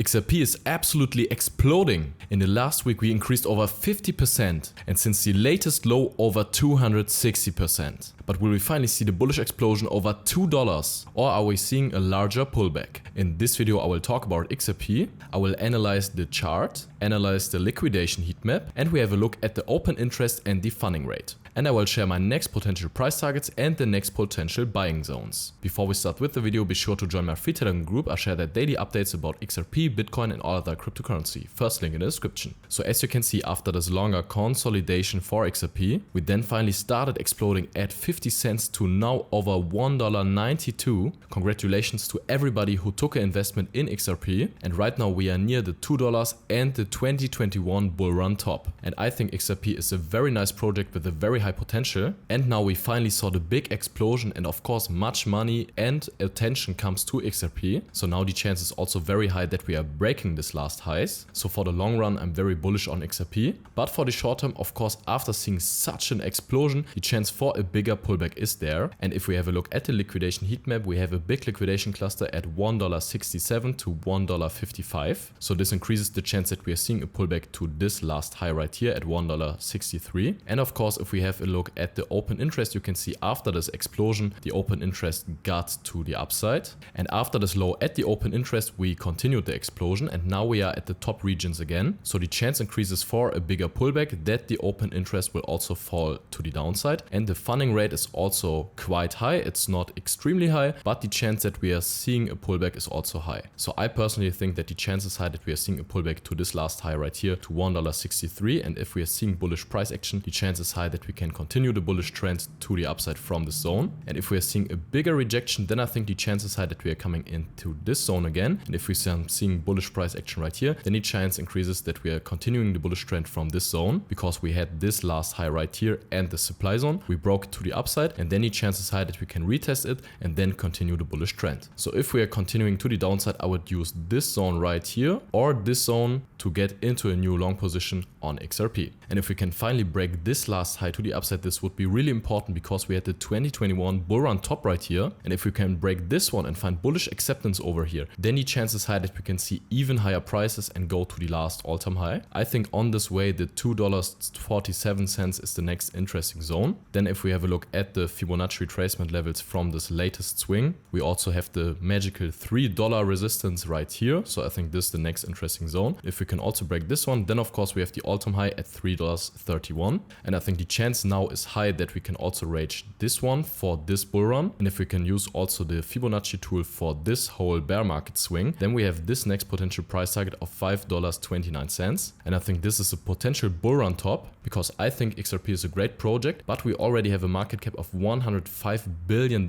XRP is absolutely exploding. In the last week we increased over 50% and since the latest low over 260%. But will we finally see the bullish explosion over $2 or are we seeing a larger pullback? In this video I will talk about XRP, I will analyze the chart, analyze the liquidation heat map, and we have a look at the open interest and the funding rate. And I will share my next potential price targets and the next potential buying zones. Before we start with the video, be sure to join my free Telegram group. I share there daily updates about XRP, Bitcoin and all other cryptocurrency. First link in the description. So as you can see, after this longer consolidation for XRP, we then finally started exploding at 50 cents to now over $1.92. Congratulations to everybody who took an investment in XRP. And right now we are near the $2 and the 2021 bull run top. And I think XRP is a very nice project with a very high potential. And now we finally saw the big explosion and of course much money and attention comes to XRP. So now the chance is also very high that we are breaking this last highs. So for the long run, I'm very bullish on XRP. But for the short term, of course, after seeing such an explosion, the chance for a bigger pullback is there. And if we have a look at the liquidation heat map, we have a big liquidation cluster at $1.67 to $1.55. So this increases the chance that we are seeing a pullback to this last high right here at $1.63. And of course, if we have a look at the open interest, you can see after this explosion, the open interest got to the upside. And after this low at the open interest, we continued the explosion and now we are at the top regions again. So the chance increases for a bigger pullback that the open interest will also fall to the downside. And the funding rate is also quite high. It's not extremely high, but the chance that we are seeing a pullback is also high. So I personally think that the chance is high that we are seeing a pullback to this last high right here to $1.63. And if we are seeing bullish price action, the chance is high that we can continue the bullish trend to the upside from this zone. And if we are seeing a bigger rejection, then I think the chance is high that we are coming into this zone again. And if we are seeing bullish price action right here, then the chance increases that we are continuing the bullish trend from this zone because we had this last high right here and the supply zone. We broke it to the upside and then the chance is high that we can retest it and then continue the bullish trend. So if we are continuing to the downside, I would use this zone right here or this zone to get into a new long position on XRP. And if we can finally break this last high to the upside, this would be really important because we had the 2021 bull run top right here. And if we can break this one and find bullish acceptance over here, then the chance is high that we can see even higher prices and go to the last all-time high. I think on this way, the $2.47 is the next interesting zone. Then if we have a look at the Fibonacci retracement levels from this latest swing, we also have the magical $3 resistance right here. So I think this is the next interesting zone. If we can also break this one, then of course we have the all-time high at $3.31. And I think the chance now is high that we can also reach this one for this bull run. And if we can use also the Fibonacci tool for this whole bear market swing, then we have this next potential price target of $5.29. And I think this is a potential bull run top because I think XRP is a great project, but we already have a market cap of $105 billion.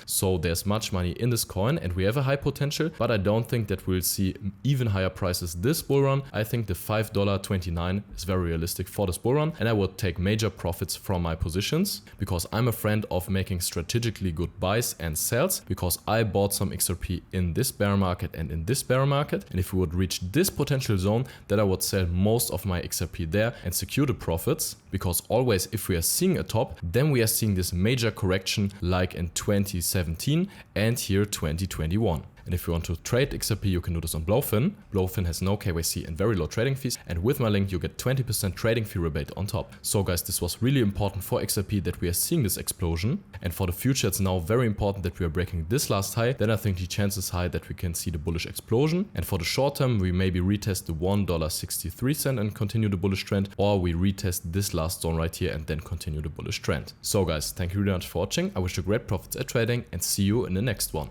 So there's much money in this coin and we have a high potential, but I don't think that we'll see even higher prices this bull run. I think the $5.29 is very realistic for this bull run and I would take major profits from my positions because I'm a friend of making strategically good buys and sells because I bought some XRP in this bear market and in this bear market. And if we would reach this potential zone, then I would sell most of my XRP there and secure the profits because always if we are seeing a top, then we are seeing this major correction like in 2017 and here 2021. And if you want to trade XRP, you can do this on Blofin. Blofin has no KYC and very low trading fees. And with my link, you get 20% trading fee rebate on top. So guys, this was really important for XRP that we are seeing this explosion. And for the future, it's now very important that we are breaking this last high. Then I think the chance is high that we can see the bullish explosion. And for the short term, we maybe retest the $1.63 and continue the bullish trend. Or we retest this last zone right here and then continue the bullish trend. So guys, thank you very much for watching. I wish you great profits at trading and see you in the next one.